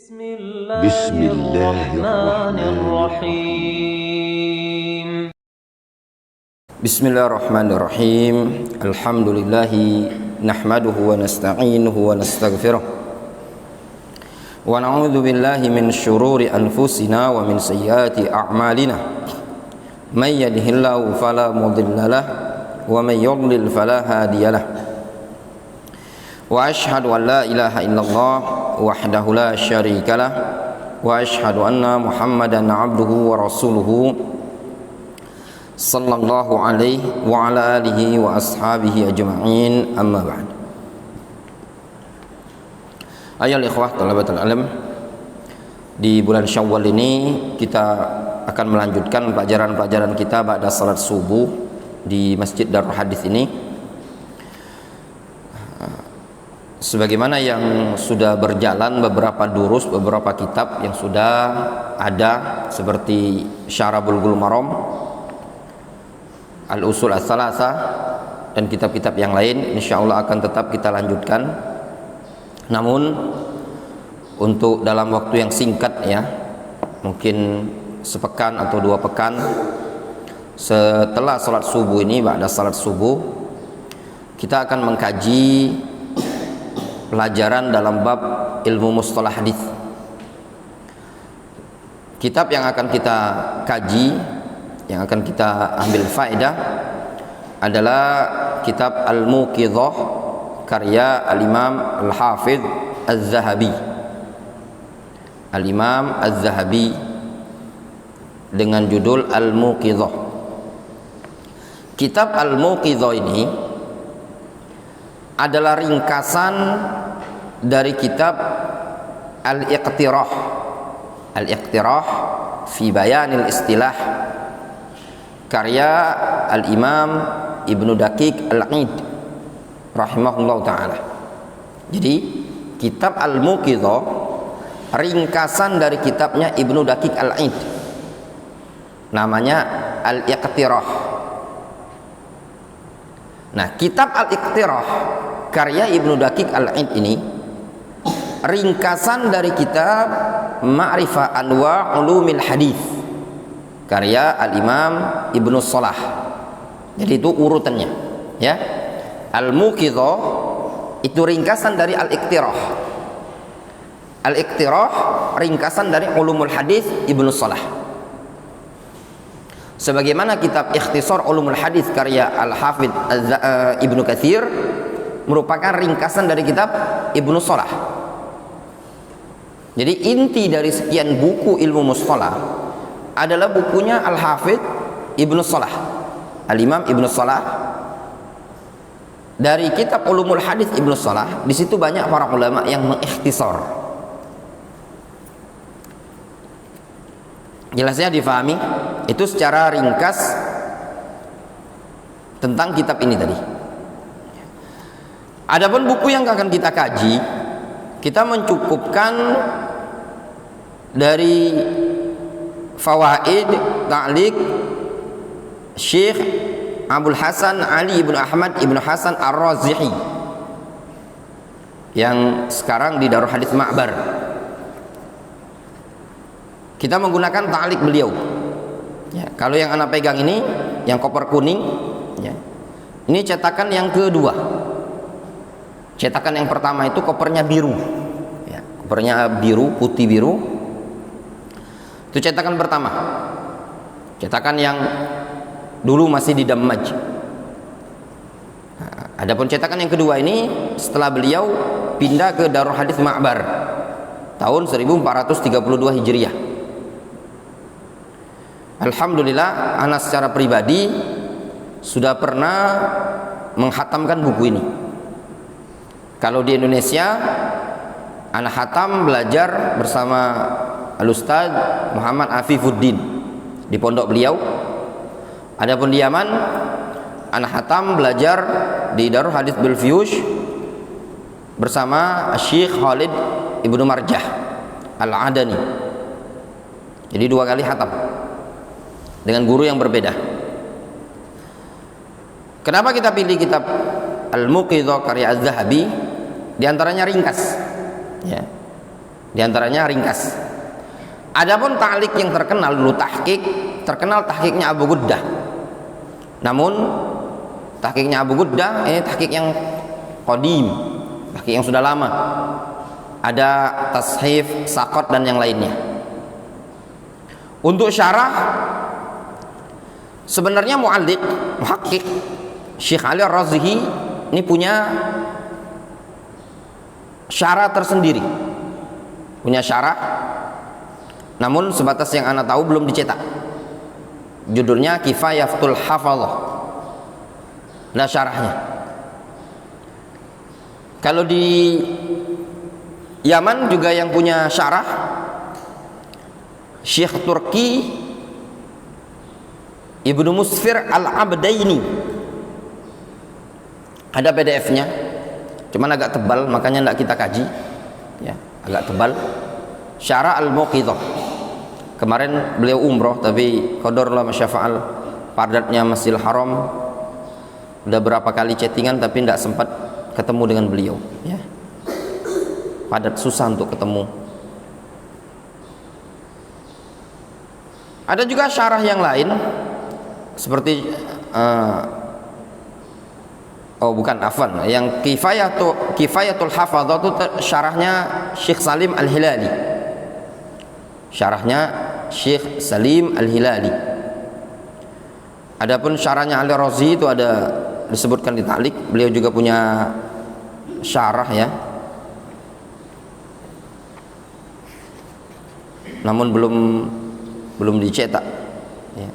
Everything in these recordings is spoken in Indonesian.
بسم الله الرحمن الرحيم بسم الله الرحمن الرحيم الحمد لله نحمده ونستعينه ونستغفره ونعوذ بالله من شرور أنفسنا ومن سيئات أعمالنا من يهده الله فلا مضل له ومن يضلل فلا هادي له وأشهد أن لا إله إلا الله وحده لا شريك له وأشهد أن محمدا عبده ورسوله صلى الله عليه وعلى آله وأصحابه أجمعين أما بعد. Ayolah ikhwah talabatul ilm, di bulan Syawal ini kita akan melanjutkan pelajaran-pelajaran kita ba'da salat subuh di Masjid Darul Hadis ini. Sebagaimana yang sudah berjalan beberapa durus, beberapa kitab yang sudah ada seperti Syarah Bulughul Maram, Al-Usul Ats-Tsalatsa dan kitab-kitab yang lain, insyaallah akan tetap kita lanjutkan. Namun untuk dalam waktu yang singkat ya, mungkin sepekan atau 2 pekan setelah salat subuh ini, ba'da salat subuh kita akan mengkaji pelajaran dalam bab ilmu mustalah hadis. Kitab yang akan kita kaji, yang akan kita ambil faedah adalah kitab Al-Muqidhah karya Al-Imam Al-Hafidh Az-Zahabi. Al-Imam Az-Zahabi dengan judul Al-Muqidhah. Kitab Al-Muqidhah ini adalah ringkasan dari kitab Al-Iqtirah. Al-Iqtirah fi Bayanil Istilah karya Al-Imam Ibnu Daqiq Al-Aid rahimahullah ta'ala. Jadi kitab Al-Muqidhah ringkasan dari kitabnya Ibnu Daqiq Al-Aid, namanya Al-Iqtirah. Nah, kitab Al-Iqtirah karya Ibnu Daqiq Al-Aid ini ringkasan dari kitab Ma'rifah Anwa' Ulumil Hadis karya Al-Imam Ibnu Shalah. Jadi itu urutannya ya. Al-Muqidhah itu ringkasan dari Al-Iqtirah. Al-Iqtirah ringkasan dari Ulumul Hadis Ibnu Shalah. Sebagaimana kitab Ikhtisar Ulumul Hadis karya Al-Hafidh Ibnu Katsir merupakan ringkasan dari kitab Ibnu Shalah. Jadi inti dari sekian buku ilmu mustalah adalah bukunya Al-Hafidh Ibnu Shalah, Al-Imam Ibnu Shalah. Dari kitab Ulumul Hadis Ibnu Shalah, di situ banyak para ulama yang mengikhtisar. Jelasnya difahami itu secara ringkas tentang kitab ini tadi. Adapun buku yang akan kita kaji, kita mencukupkan dari fawaid ta'liq Syekh Abdul Hasan Ali ibn Ahmad ibn Hasan Ar-Razihi yang sekarang di Darul Hadis Ma'bar. Kita menggunakan ta'liq beliau ya. Kalau yang anak pegang ini, yang koper kuning ya, ini cetakan yang kedua. Cetakan yang pertama itu kopernya biru ya, kopernya biru, putih biru. Itu cetakan pertama, cetakan yang dulu masih di Dammaj. Nah, adapun cetakan yang kedua ini setelah beliau pindah ke Darul Hadis Ma'bar tahun 1432 Hijriah. Alhamdulillah, ana secara pribadi sudah pernah menghatamkan buku ini. Kalau di Indonesia, ana hatam belajar bersama Al-Ustaz Muhammad Afifuddin di pondok beliau. Adapun di Yaman, ana hatam belajar di Darul Hadis Bilfiyush bersama Syekh Khalid Ibnu Marjah Al-Adani. Jadi 2 kali hatam dengan guru yang berbeda. Kenapa kita pilih kitab Al-Muqidhah karya Az-Zahabi? Di antaranya ringkas ya. Di antaranya ringkas. Adapun ta'liq yang terkenal dulu terkenal tahqiqnya Abu Ghuddah. Namun tahqiqnya Abu Ghuddah ini tahqiq yang qadim, tahqiq yang sudah lama. Ada tashif, saqat dan yang lainnya. Untuk syarah sebenarnya mu'alliq, muhaqqiq Syekh Ali Ar-Razihi ini punya syarah tersendiri. Punya syarah, namun sebatas yang ana tahu belum dicetak. Judulnya Kifayatul Hafadhah. Nah syarahnya. Kalau di Yaman juga yang punya syarah Syekh Turki Ibnu Musfir Al-Abdaini. Ada PDF-nya, cuman agak tebal, makanya tidak kita kaji. Ya, agak tebal. Syarah Al-Muqidhah. Kemarin beliau umroh, tapi qadarullah masyafa'al padatnya Masjidil Haram. Udah berapa kali chattingan tapi tidak sempat ketemu dengan beliau. Ya. Padat, susah untuk ketemu. Ada juga syarah yang lain seperti yang Kifayatul Hafadhah itu syarahnya Syekh Salim Al-Hilali. Syarahnya Syekh Salim Al-Hilali. Adapun syarahnya Ali Razi itu ada disebutkan di ta'liq. Beliau juga punya syarah ya. Namun belum dicetak ya.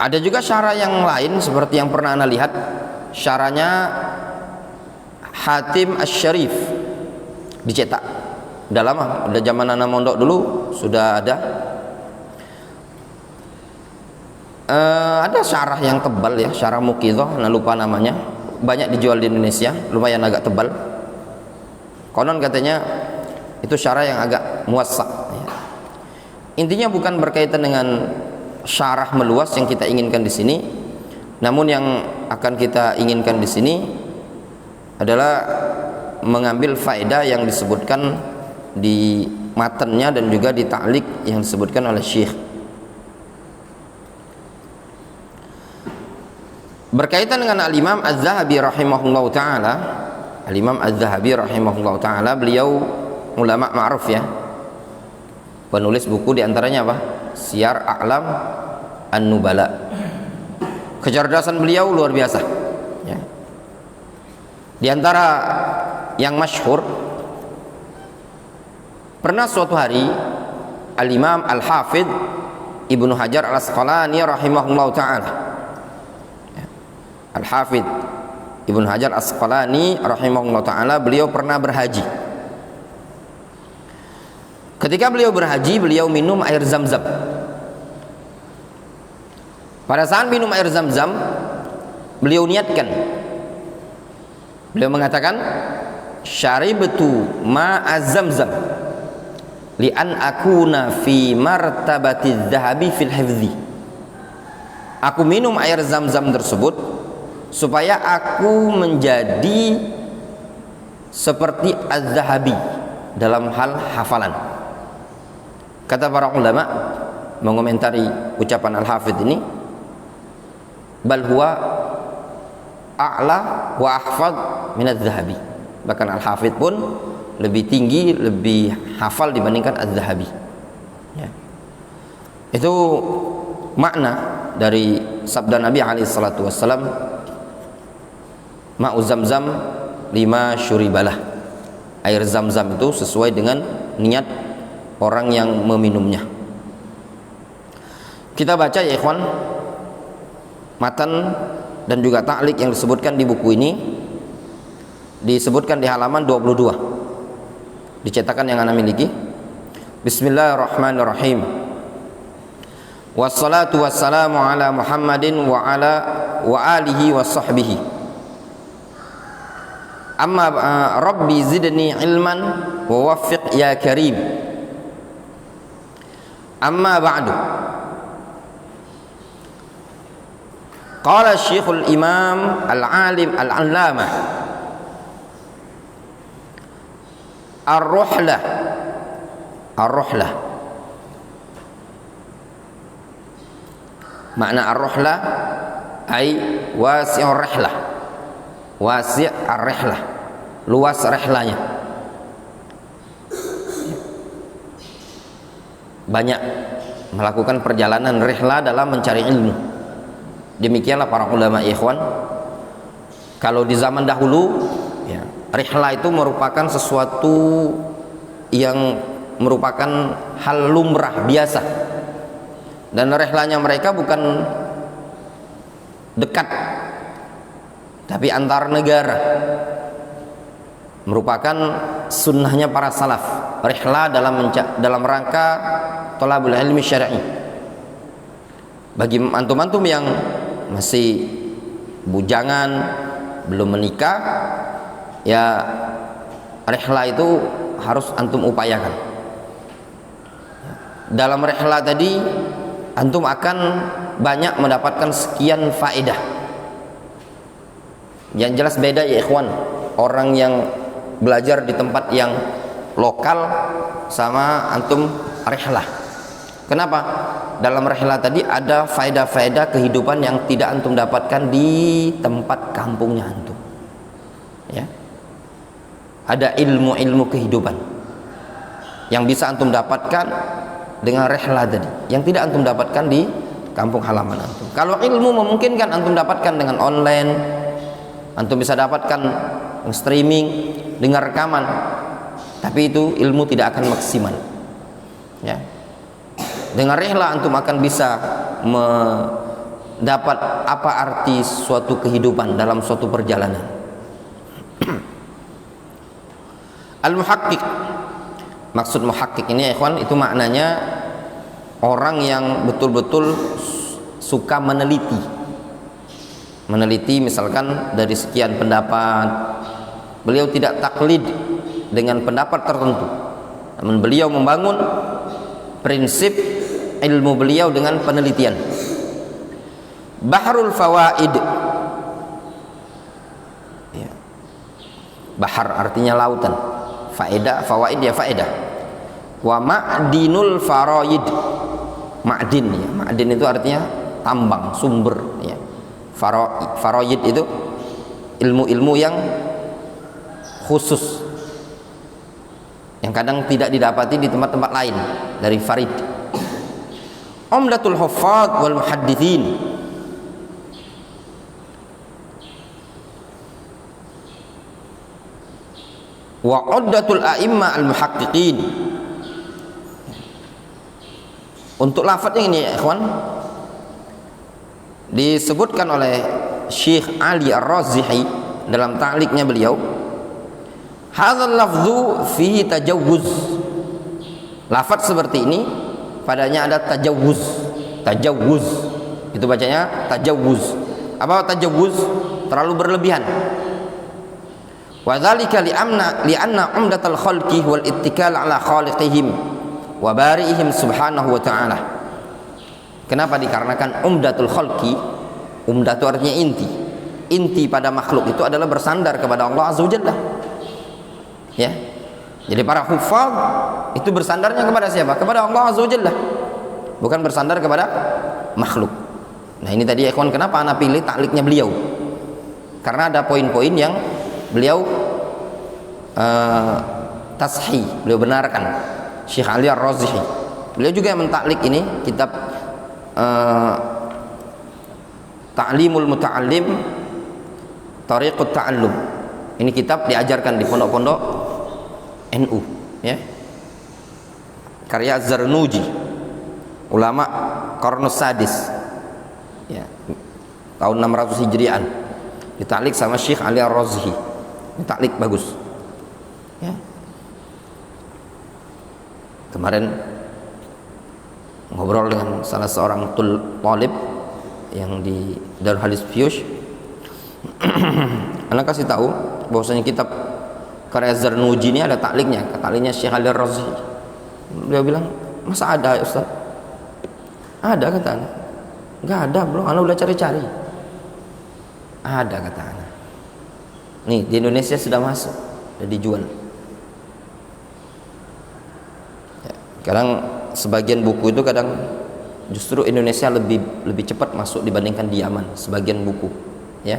Ada juga syarah yang lain seperti yang pernah Anda lihat, syarahnya Hatim Asy-Syarif dicetak. Udah lama, udah zaman Anda mondok dulu sudah ada. Ada syarah yang tebal ya, syarah Muqidhah, Anda lupa namanya. Banyak dijual di Indonesia, lumayan agak tebal. Konon katanya itu syarah yang agak muwassa ya. Intinya bukan berkaitan dengan syarah meluas yang kita inginkan di sini, namun yang akan kita inginkan di sini adalah mengambil faedah yang disebutkan di matanya dan juga di ta'liq yang disebutkan oleh Syekh. Berkaitan dengan Al-Imam Az-Zahabi rahimahullahu ta'ala. Al-Imam Az-Zahabi rahimahullahu ta'ala, beliau ulama ma'ruf ya, penulis buku diantaranya apa? Siyar A'lam An-Nubala. Kecerdasan beliau luar biasa ya. Di antara yang masyhur, pernah suatu hari Al-Imam Al-Hafidh Ibnu Hajar Al-Asqalani rahimahullahu ta'ala, Al-Hafidh Ibnu Hajar Al-Asqalani rahimahullahu ta'ala, beliau pernah berhaji. Ketika beliau berhaji, beliau minum air Zam-Zam. Pada saat minum air Zam-Zam, beliau niatkan, beliau mengatakan, syaribtu ma'a Zam-Zam li'an akuna fi martabati dhahabi fil hifdhi. Aku minum air Zam-Zam tersebut supaya aku menjadi seperti Az-Zahabi dalam hal hafalan. Kata para ulama mengomentari ucapan Al-Hafidh ini, bal huwa a'la wa ahfad min Az-Zahabi. Bahkan Al-Hafidh pun lebih tinggi, lebih hafal dibandingkan Az-Zahabi ya. Itu makna dari sabda Nabi alaihi salatu wassalam, ma'u Zam-Zam lima syuribalah. Air Zam-Zam itu sesuai dengan niat orang yang meminumnya. Kita baca ya ikhwan matan dan juga ta'liq yang disebutkan di buku ini. Disebutkan di halaman 22 dicetakan yang ana miliki. Bismillahirrahmanirrahim. Wassalatu wassalamu ala Muhammadin wa alihi wa sahbihi. Amma Rabbi zidni ilman wa waffiq ya karim. Amma ba'du. Qala Syekhul Imam Al-Alim Al-Allamah Ar-Ruhlah. Ar-Ruhlah. Makna Ar-Ruhlah ay wasi'ur rihlah. Wasi' ar-rihlah. Luas rihlanya. Banyak melakukan perjalanan rihlah dalam mencari ilmu. Demikianlah para ulama ikhwan. Kalau di zaman dahulu ya, rihlah itu merupakan sesuatu yang merupakan hal lumrah biasa, dan rihlahnya mereka bukan dekat tapi antar negara, merupakan sunnahnya para salaf. Rihlah dalam rangka thalabul ilmi syar'i. Bagi antum-antum yang masih bujangan, belum menikah, ya rihlah itu harus antum upayakan. Dalam rihlah tadi antum akan banyak mendapatkan sekian faedah. Yang jelas beda ya ikhwan, orang yang belajar di tempat yang lokal sama antum rihlah. Kenapa? Dalam rihlah tadi ada faedah-faedah kehidupan yang tidak antum dapatkan di tempat kampungnya antum. Ya. Ada ilmu-ilmu kehidupan yang bisa antum dapatkan dengan rihlah tadi, yang tidak antum dapatkan di kampung halaman antum. Kalau ilmu memungkinkan antum dapatkan dengan online, antum bisa dapatkan streaming, dengar rekaman, tapi itu ilmu tidak akan maksimal. Ya. Dengan rihlah antum akan bisa mendapat apa arti suatu kehidupan dalam suatu perjalanan. Al-muhaqqiq, maksud muhaqqiq ini ya ikhwan, itu maknanya orang yang betul-betul suka meneliti. Meneliti misalkan dari sekian pendapat, beliau tidak taklid dengan pendapat tertentu, namun beliau membangun prinsip ilmu beliau dengan penelitian. Bahrul fawaid, ya. Bahar artinya lautan, faedah, fawaid ya faedah. Wa ma'dinul faraid, ma'din ya, ma'din itu artinya tambang, sumber ya. Faraid itu ilmu-ilmu yang khusus, yang kadang tidak didapati di tempat-tempat lain dari farid. Umdatul huffaz wal muhaddithin, wa uddatul a'imma al muhaqqiqin. Untuk lafadznya ini ya ikhwan, disebutkan oleh Syekh Ali Ar-Razihi dalam ta'liqnya beliau, hadzal lafzu fihi tajawuz. Lafaz seperti ini padanya ada tajawuz. Tajawuz itu bacanya tajawuz. Apa tajawuz? Terlalu berlebihan. Wa dzalika li'anna umdatal khalqi wal ittikal ala khaliqihim wa bari'ihim subhanahu wa ta'ala. Kenapa dikarenakan umdatul khalqi? Umdah itu artinya inti. Inti pada makhluk itu adalah bersandar kepada Allah Azza wa Jalla. Ya. Jadi para hufaz itu bersandarnya kepada siapa? Kepada Allah Azza wa Jalla. Bukan bersandar kepada makhluk. Nah, ini tadi ikhwan kenapa ana pilih ta'liqnya beliau? Karena ada poin-poin yang beliau tashih, beliau benarkan. Syekh Ali Ar-Razihi. Beliau juga yang mentaklik ini kitab Ta'limul Muta'allim Tariqut Ta'allum. Ini kitab diajarkan di pondok-pondok NU ya. Karya Zarnuji, ulama Qarnus Sadis ya, tahun 600 Hijrian. Ditaklik sama Syekh Ali Ar-Razihi. Ditaklik bagus ya. Kemarin ngobrol dengan salah seorang talib yang di Darul Hadis Fiyush, anak kasih tahu bahwasanya kitab karya Zarnuji ini ada takliknya, takliknya Syekh Ali Ar-Razihi. Dia bilang, masa ada ya Ustaz? Ada, kata anak. Enggak ada, belum, anak udah cari-cari. Ada kata ana. Nih di Indonesia sudah masuk, sudah dijual. Ya, kadang sebagian buku itu kadang justru Indonesia lebih cepat masuk dibandingkan di Yaman. Sebagian buku, ya,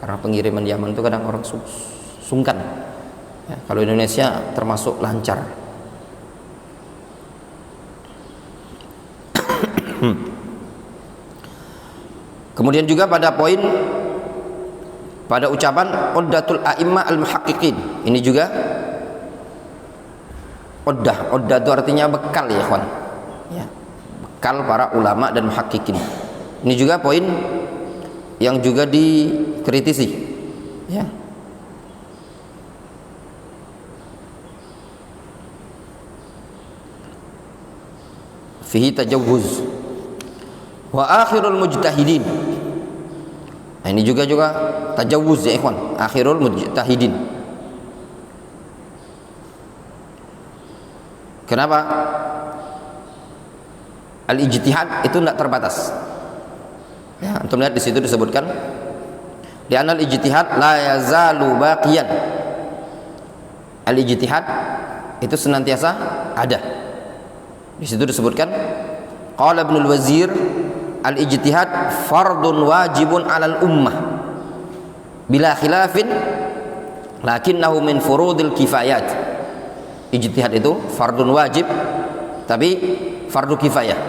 karena pengiriman di Yaman itu kadang orang sungkan. Ya, kalau Indonesia termasuk lancar. Kemudian juga pada ucapan uddatul a'imma al-muhaqqiqin, ini juga uddah itu artinya bekal ya kawan, ya, bekal para ulama dan muhaqqiqin. Ini juga poin yang juga dikritisi, ya. Fihi tajawuz wa akhirul mujtahidin. Nah, ini juga tajawuz ya ikhwan, akhirul mujtahidin. Kenapa? Al-ijtihad itu tidak terbatas. Ya, antum lihat di situ disebutkan di anal ijtihad la yazalu baqiyan. Al-ijtihad itu senantiasa ada. Di situ disebutkan qala Ibnul Wazir al-ijtihad fardun wajibun 'alal ummah bila khilafin lakinnahu min furudil kifayat. Ijtihad itu fardun wajib tapi fardu kifayah.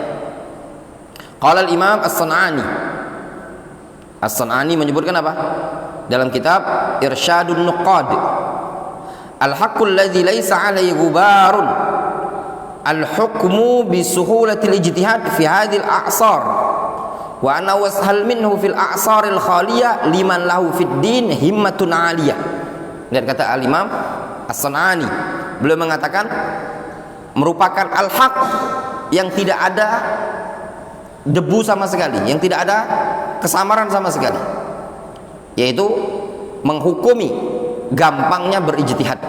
Qala al-Imam As-San'ani. As-San'ani menyebutkan apa? Dalam kitab Irsyadun Nuqad, al-haqqul ladzi laisa 'alaihi ghubarun al-hukmu bi suhulatil ijtihad fi hadhil a'sar wa ana washal minhu fil a'saril khaliyah liman lahu fid din himmatun 'aliyah. Lihat kata al-Imam As-San'ani, beliau mengatakan merupakan al-haq yang tidak ada debu sama sekali, yang tidak ada kesamaran sama sekali, yaitu menghukumi gampangnya berijtihad.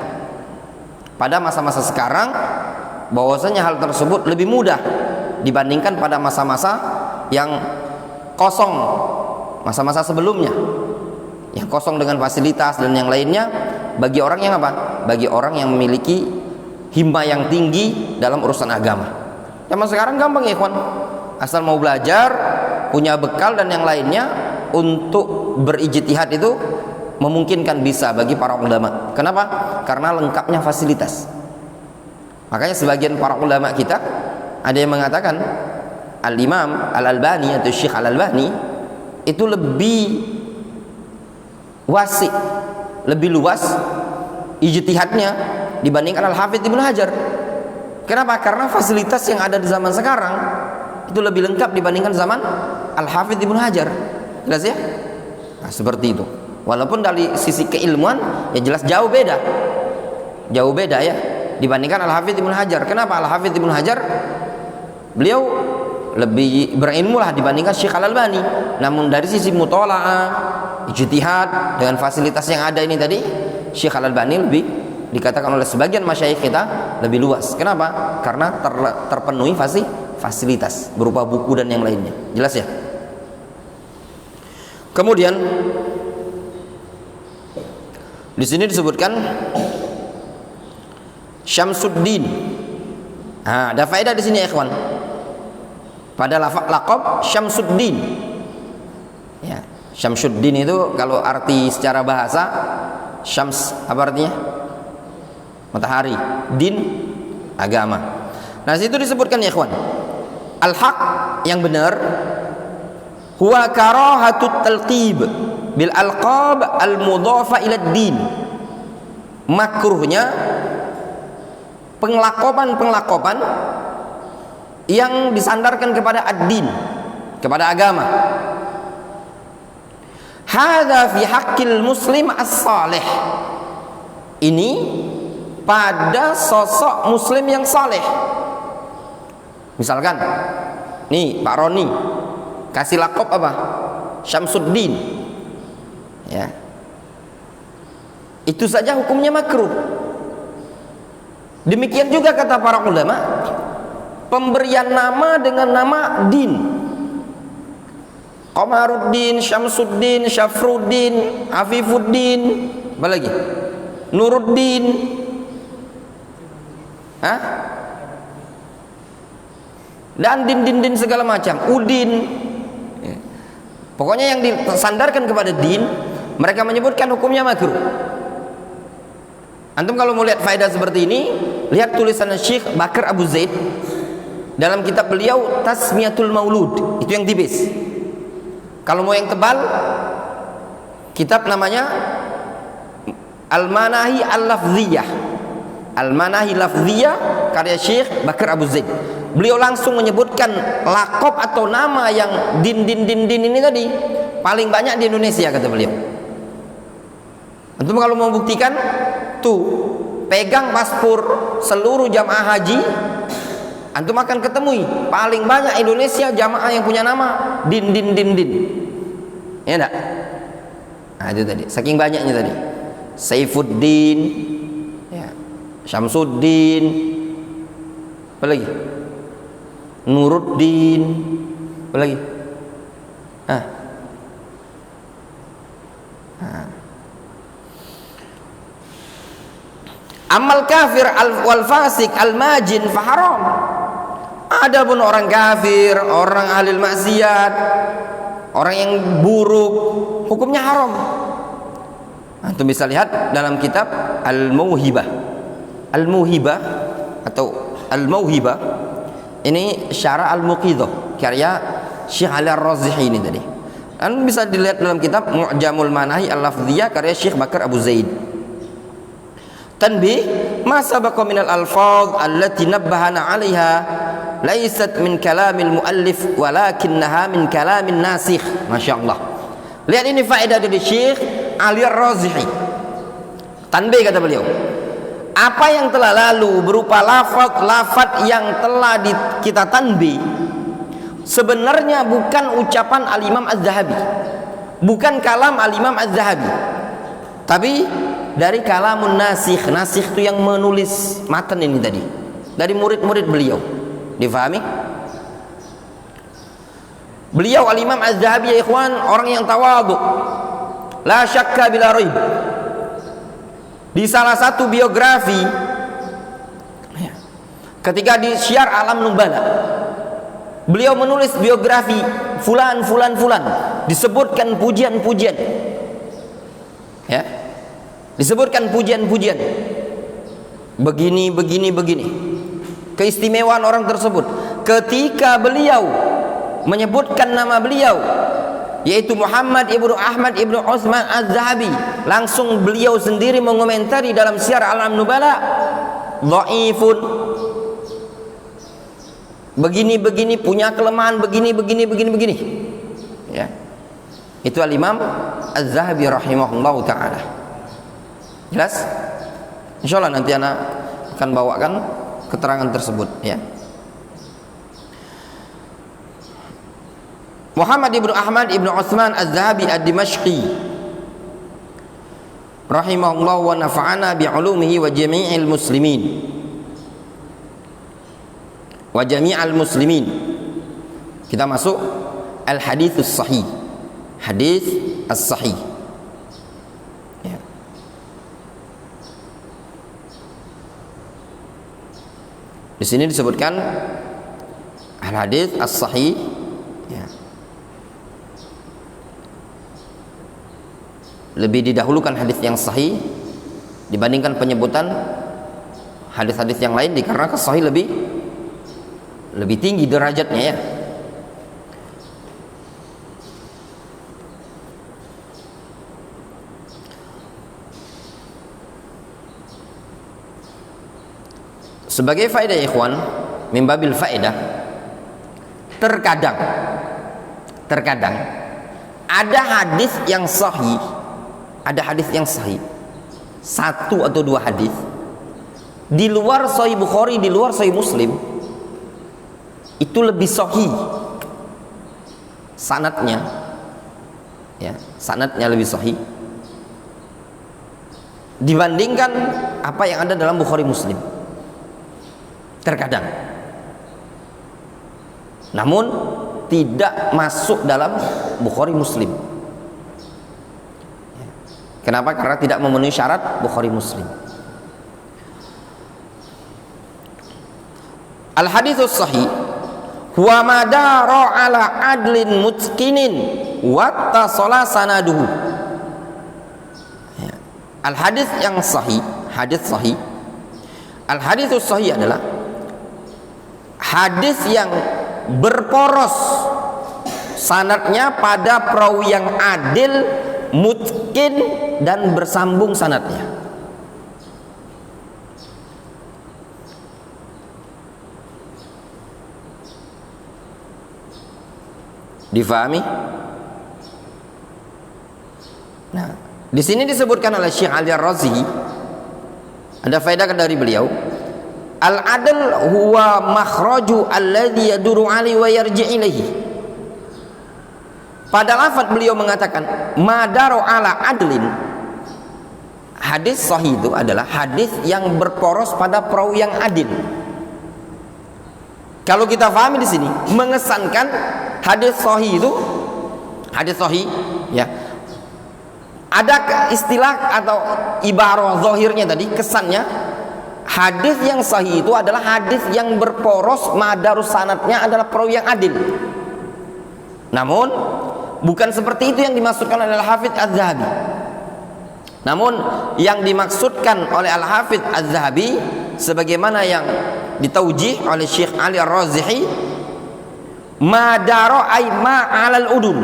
Pada masa-masa sekarang bahwasanya hal tersebut lebih mudah dibandingkan pada masa-masa yang kosong, masa-masa sebelumnya yang kosong dengan fasilitas dan yang lainnya. Bagi orang yang apa? Bagi orang yang memiliki himmah yang tinggi dalam urusan agama. Zaman sekarang gampang ya kawan, asal mau belajar, punya bekal dan yang lainnya untuk berijtihad itu memungkinkan, bisa bagi para ulama. Kenapa? Karena lengkapnya fasilitas. Makanya sebagian para ulama kita ada yang mengatakan Al-Imam Al-Albani atau Syekh Al-Albani itu lebih wasi, lebih luas ijtihadnya dibandingkan Al-Hafidz Ibnu Hajar. Kenapa? Karena fasilitas yang ada di zaman sekarang itu lebih lengkap dibandingkan zaman Al-Hafidz Ibnu Hajar. Jelas ya? Nah, seperti itu. Walaupun dari sisi keilmuan ya jelas jauh beda. Jauh beda ya dibandingkan Al-Hafidz Ibnu Hajar. Kenapa? Al-Hafidz Ibnu Hajar beliau lebih berilmu lah dibandingkan Syekh Al-Albani. Namun dari sisi mutola'ah, ijtihad dengan fasilitas yang ada ini tadi, Syekh Al-Albani lebih dikatakan oleh sebagian masyayikh kita lebih luas. Kenapa? Karena terpenuhi fasilitas berupa buku dan yang lainnya. Jelas ya? Kemudian di sini disebutkan Syamsuddin. Nah, ada faedah di sini ya ikhwan. Pada laqab Syamsuddin. Ya, Syamsuddin itu kalau arti secara bahasa Syams apa artinya? Matahari, din agama. Nah, situ disebutkan ya ikhwan. Al-haq yang benar huwa karahatut talqib bil alqab al-mudhafa ila din. Makruhnya penglakoban yang disandarkan kepada ad-din, kepada agama. Hadza fi haqqil muslim as-salih. Ini pada sosok muslim yang saleh. Misalkan nih Pak Roni kasih laqab apa? Syamsuddin. Ya. Itu saja hukumnya makruh. Demikian juga kata para ulama, pemberian nama dengan nama din. Qamaruddin, Syamsuddin, Syafruddin, Afifuddin, apa lagi? Nuruddin. Hah? Dan din segala macam, Udin. Pokoknya yang disandarkan kepada din, mereka menyebutkan hukumnya makruh. Antum kalau mau lihat faedah seperti ini, lihat tulisan Syekh Bakar Abu Zaid dalam kitab beliau Tasmiyatul Maulud, itu yang tipis. Kalau mau yang tebal, kitab namanya Al-Manahi Al-Lafziyah. Al-Manahi Lafziyah karya Syekh Bakar Abu Zaid. Beliau langsung menyebutkan lakop atau nama yang din ini tadi paling banyak di Indonesia, kata beliau. Antum kalau mau buktikan, tuh pegang paspor seluruh jamaah haji, antum akan ketemu paling banyak Indonesia jamaah yang punya nama din. Ya enggak? Nah itu tadi, saking banyaknya tadi. Saifuddin, ya, Syamsuddin, apa lagi? Nuruddin, apa lagi? Amal kafir wal fasik al majin faharam. Ada pun orang kafir, orang ahli maksiat, orang yang buruk, hukumnya haram. Antum bisa lihat dalam kitab Al-Mauhibah. Al-Mauhibah atau Al-Mauhibah ini Syarah Al-Muqidhah karya Syekh Ali Ar-Razihi ini tadi. Dan bisa dilihat dalam kitab Mu'jamul Manahi Al-Lafziyah karya Syekh Bakar Abu Zaid. Tanbih, ma sabaqa minal alfaz allati nabbahana 'alaiha laysat min kalamil muallif walakinnaha min kalamin nasikh. Masyaallah. Lihat ini faedah dari Syekh Ali Ar-Razihi. Tanbih kata beliau, apa yang telah lalu berupa lafaz yang telah kita tanbih sebenarnya bukan ucapan Al-Imam Az-Zahabi, bukan kalam Al-Imam Az-Zahabi, tapi dari kalamun nasikh. Nasikh itu yang menulis matan ini tadi, dari murid-murid beliau. Difahami? Beliau Al-Imam Az-Zahabi, ya ikhwan, orang yang tawadhu, la syakka bila raib. Di salah satu biografi ketika di Syiar Alam Nubala, beliau menulis biografi fulan, disebutkan pujian-pujian, ya, disebutkan pujian-pujian, begini, keistimewaan orang tersebut. Ketika beliau menyebutkan nama beliau, yaitu Muhammad ibnu Ahmad ibnu Utsman Az-Zahabi, langsung beliau sendiri mengomentari dalam Syiar Alam Nubala, dhaifun, begini, punya kelemahan begini. Ya. Itu Al-Imam Az-Zahabi rahimahullahu taala. Jelas? Insyaallah nanti anak akan bawakan keterangan tersebut, ya. Muhammad ibnu Ahmad ibnu Utsman Az-Zahabi Ad-Dimashqi rahimahullah wa nafa'ana bi'ulumihi wa jami'il muslimin. Kita masuk al-hadits sahih. Hadis as-sahih. Ya. Di sini disebutkan al-hadits as-sahih, ya. Lebih didahulukan hadis yang sahih dibandingkan penyebutan hadis-hadis yang lain, dikarenakan sahih lebih tinggi derajatnya, ya. Sebagai faedah ikhwan, mimbabil faedah, terkadang ada hadis yang sahih, satu atau dua hadis di luar Sahih Bukhari, di luar Sahih Muslim, itu lebih sahih sanadnya, ya, sanadnya lebih sahih dibandingkan apa yang ada dalam Bukhari Muslim. Terkadang. Namun tidak masuk dalam Bukhari Muslim. Kenapa? Karena tidak memenuhi syarat Bukhari Muslim. Al-haditsus sahih huwa madara ala adlin mutqinin wattasala sanaduhu. Al-hadis yang sahih, hadis sahih. Al-haditsus sahih adalah hadis yang berporos sanadnya pada perawi yang adil, mutqin, dan bersambung sanadnya. Difahami? Nah, di sini disebutkan oleh Syekh Ali Ar-Razi, ada faedah dari beliau, al-adl huwa makhraju alladhi yaduru ali wa yarji' ilaihi. Pada lafaz beliau mengatakan madaru ala adlin, hadis sahih itu adalah hadis yang berporos pada perawi yang adil. Kalau kita pahami di sini mengesankan hadis sahih itu, hadis sahih ya, ada istilah atau ibarah zahirnya tadi, kesannya hadis yang sahih itu adalah hadis yang berporos madarus sanadnya adalah perawi yang adil. Namun bukan seperti itu yang dimaksudkan oleh Al-Hafidz Az-Zahabi. Namun yang dimaksudkan oleh Al-Hafidz Az-Zahabi sebagaimana yang ditaujih oleh Syekh Ali Ar-Razihi, madaro ay ma'alal udul.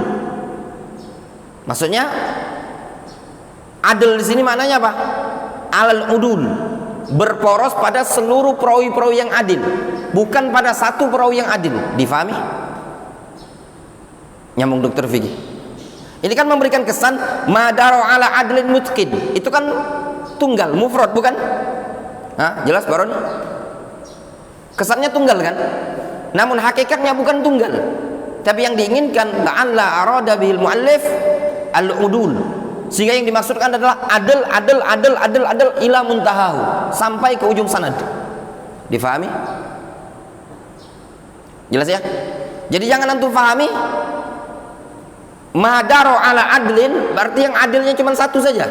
Maksudnya adil di sini maknanya apa? Alal udul, berporos pada seluruh perawi-perawi yang adil, bukan pada satu perawi yang adil. Difahami? Nyambung Dokter Vicky. Ini kan memberikan kesan madaro ala adlin mutqin. Itu kan tunggal, mufrad bukan? Hah, jelas baron? Kesannya tunggal kan? Namun hakikatnya bukan tunggal. Tapi yang diinginkan la'alla arada bihil muallif al-udul. Sehingga yang dimaksudkan adalah adil ila muntahahu, sampai ke ujung sanad. Difahami? Jelas ya? Jadi jangan antum fahami madaro ala adlin berarti yang adilnya cuma satu saja,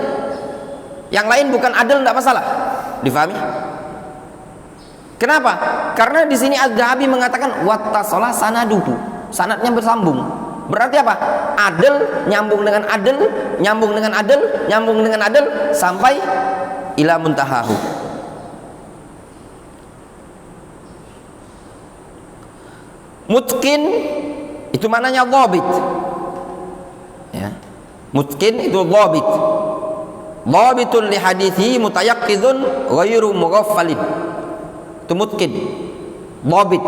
yang lain bukan adil, tidak masalah. Difahami? Kenapa? Karena di sini Az-Zahabi mengatakan wattasala sanaduhu, sanadnya bersambung. Berarti apa? Adil nyambung dengan adil, nyambung dengan adil, nyambung dengan adil sampai ila muntahahu. Mutqin itu maknanya dhabit. Ya. Mutqin itu dhabit. Dhabitun li hadithi mutayaqqidun ghairu mughaffalin. Itu mutqin, dhabit,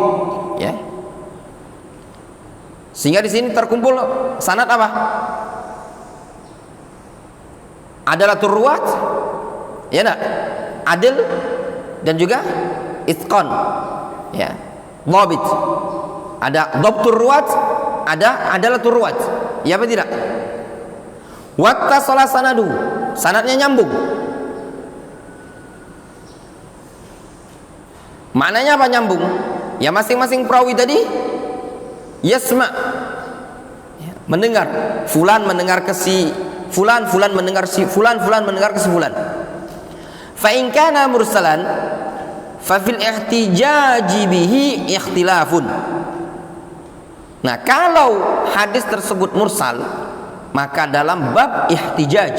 ya. Sehingga di sini terkumpul sanad apa? Adalatul ruwat, ya enggak? Adil dan juga itqan, ya. Dhabit. Ada dhabtur ruwat, ada adalatul ruwat. Ya apa tidak? Wattasala sanadu, sanadnya nyambung. Maknanya apa nyambung? Ya masing-masing perawi tadi yasma, ya, mendengar. Fulan mendengar ke si fulan, fulan mendengar si fulan, fulan mendengar ke si fulan. Fa in kana mursalan fa fil ihtijaji bihi ikhtilafun. Nah, kalau hadis tersebut mursal, maka dalam bab ihtijaj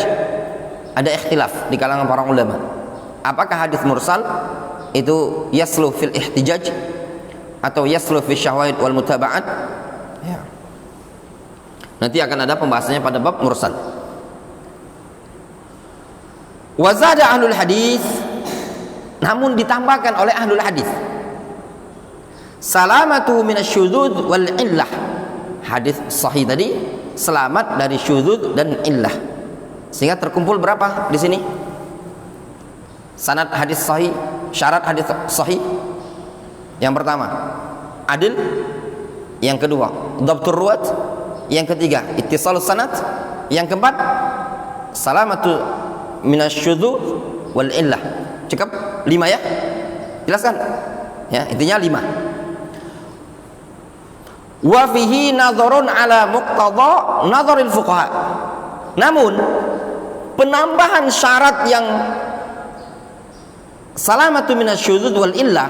ada ikhtilaf di kalangan para ulama. Apakah hadis mursal itu yaslu fil ihtijaj atau yaslu fil syahwait wal mutaba'at? Ya. Nanti akan ada pembahasannya pada bab mursal. Wazada ahlul hadis, namun ditambahkan oleh ahlul hadis, salamatu minasyudzudz wal illah. Hadis sahih tadi selamat dari syudzudz dan illah. Sehingga terkumpul berapa di sini? Sanad hadis sahih, syarat hadis sahih. Yang pertama, adil. Yang kedua, dhabtur ruwat. Yang ketiga, ittisalus sanad. Yang keempat, salamatu minasyudzudz wal illah. Cukup 5 ya? Jelaskan? Ya, intinya 5. wa fihi nadharun ala muqtada nadharil fuqaha. Namun penambahan syarat yang salamatu minasyudzuz wal illah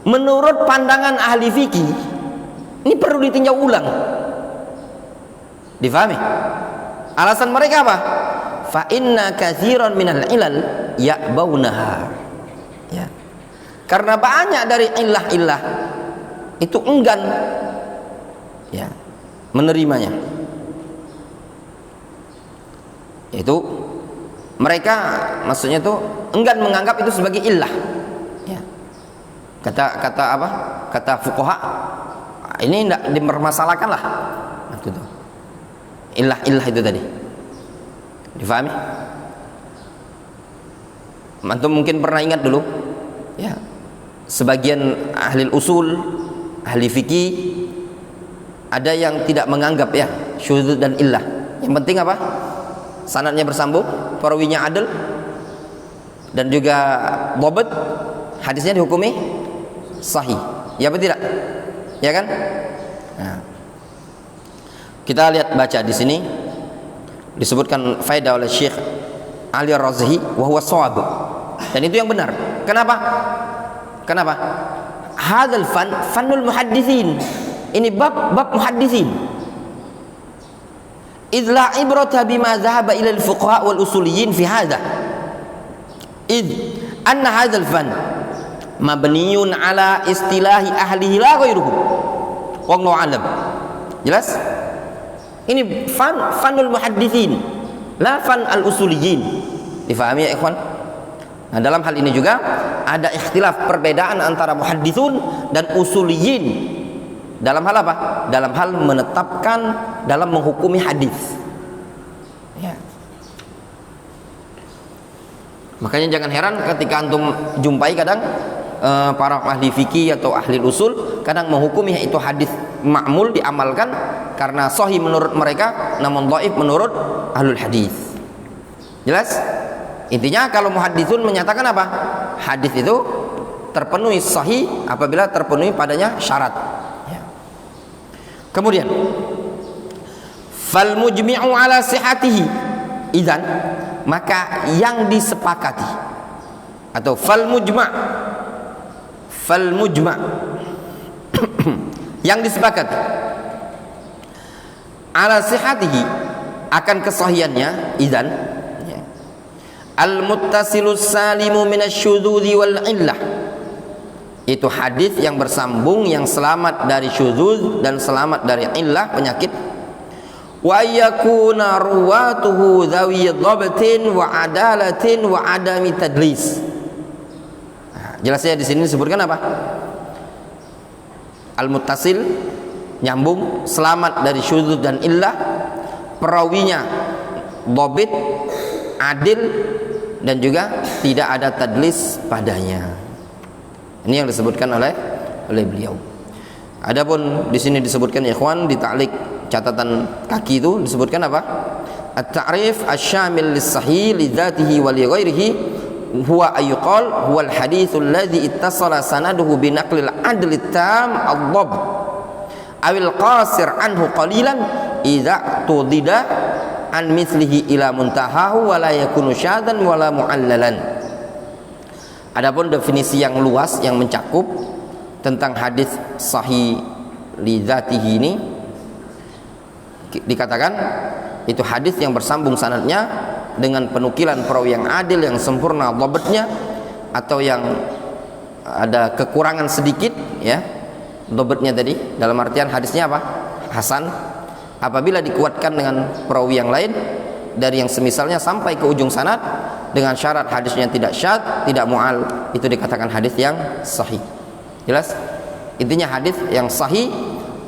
menurut pandangan ahli fikih ini perlu ditinjau ulang. Difahami? Alasan mereka apa? Fa inna katsiran minal ilal ya'baunaha. Ya. Karena banyak dari illah-illah itu enggan ya menerimanya. Itu mereka maksudnya itu enggan menganggap itu sebagai illah. Ya. Kata apa? Kata fuqaha ini tidak dipermasalahkan lah. Itu tuh. Illah itu tadi. Difahami? Antum mungkin pernah ingat dulu ya. Sebagian ahli usul, ahli fikih ada yang tidak menganggap ya syudzuz dan illah. Yang penting apa? Sanadnya bersambung, perawinya adil dan juga dhabt, hadisnya dihukumi sahih. Ya apa tidak? Ya kan? Nah. Kita lihat baca di sini disebutkan faedah oleh Syekh Ali Ar-Razhi wa huwa shawab. Dan itu yang benar. Kenapa? Kenapa? Hadzal fannul muhadditsin. Ini bab muhadditsin. Idz la ibrata bima dhahaba ila al-fuqaha wal usuliyyin fi hadha. Idz anna hadzal fan mabniun ala istilahi ahlihi la ghairuhu. Wallahu a'lam. Jelas? Ini fanul muhadditsin, la fan al-usuliyyin. Difahami ya ikhwan? Nah, dalam hal ini juga ada ikhtilaf perbedaan antara muhadditsun dan usuliyyin. Dalam hal apa? Dalam hal menetapkan, dalam menghukumi hadis. Ya. Makanya jangan heran ketika antum jumpai kadang para ahli fikih atau ahli usul kadang menghukumi itu hadis ma'mul diamalkan karena sahih menurut mereka namun dhaif menurut ahlul hadis. Jelas? Intinya kalau muhadditsun menyatakan apa? Hadis itu terpenuhi sahih apabila terpenuhi padanya syarat. Ya. Kemudian fal mujmi'u ala sihhatihi idzan maka yang disepakati atau fal mujma' yang disepakati ala sihhatihi akan kesahihannya idzan ya. Al muttasilus salimu minasyudzudzi wal illah itu hadis yang bersambung yang selamat dari syudzuz dan selamat dari illah penyakit wa yakuna ruwatuhu dzawi dhabtin wa adalatin wa adami tadlis. Jelasnya di sini disebutkan apa? Al-muttasil nyambung, selamat dari syudzuz dan illah, perawinya dhabit, adil dan juga tidak ada tadlis padanya. Ini yang disebutkan oleh beliau. Adapun di sini disebutkan ya ikhwan di ta'liq catatan kaki itu disebutkan apa? At-ta'rif asy-syamil lis-sahih li dzatihi wa li ghairihi huwa ayyuqal huwal haditsul ladzi ittasala sanaduhu bi naqlil adli tam ad-dhabt awil qasir anhu qalilan idza tudida an mithlihi ila muntahahu wa la yakunu syadan wa la mu'allalan. Adapun definisi yang luas yang mencakup tentang hadis sahih li dzatihi ini dikatakan itu hadis yang bersambung sanadnya dengan penukilan perawi yang adil yang sempurna dhabtnya atau yang ada kekurangan sedikit ya dhabtnya tadi dalam artian hadisnya apa? Hasan apabila dikuatkan dengan perawi yang lain dari yang semisalnya sampai ke ujung sanad dengan syarat hadisnya tidak syadz, tidak mu'al, itu dikatakan hadis yang sahih. Jelas? Intinya hadis yang sahih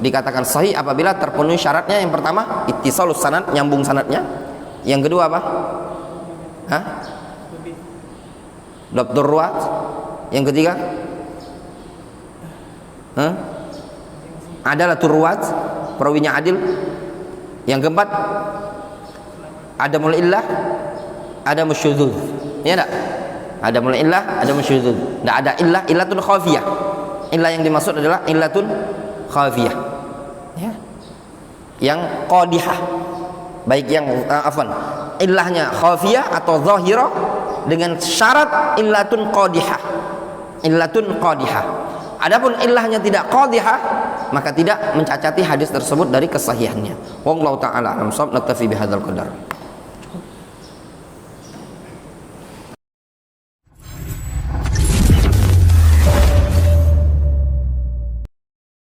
dikatakan sahih apabila terpenuhi syaratnya. Yang pertama ittisalus sanad, nyambung sanadnya. Yang kedua apa? Hah? Dhabtur ruwat. Yang ketiga? Hah? Adalatur ruwat, perawinya adil. Yang keempat? Adamul illah, adamul syudzuz. Ya enggak? Adamul illah, adamul syudzuz. Enggak ada illah, illatun khafiyah. Illah yang dimaksud adalah illatun khafiyah. yang qadihah, baik yang illahnya khafiyah atau zahirah dengan syarat illatun qadihah. Illatun qadihah. Adapun illahnya tidak qadihah, maka tidak mencacati hadis tersebut dari kesahihannya. Wallahu taala a'lam. Naktafi bihadzal qadar.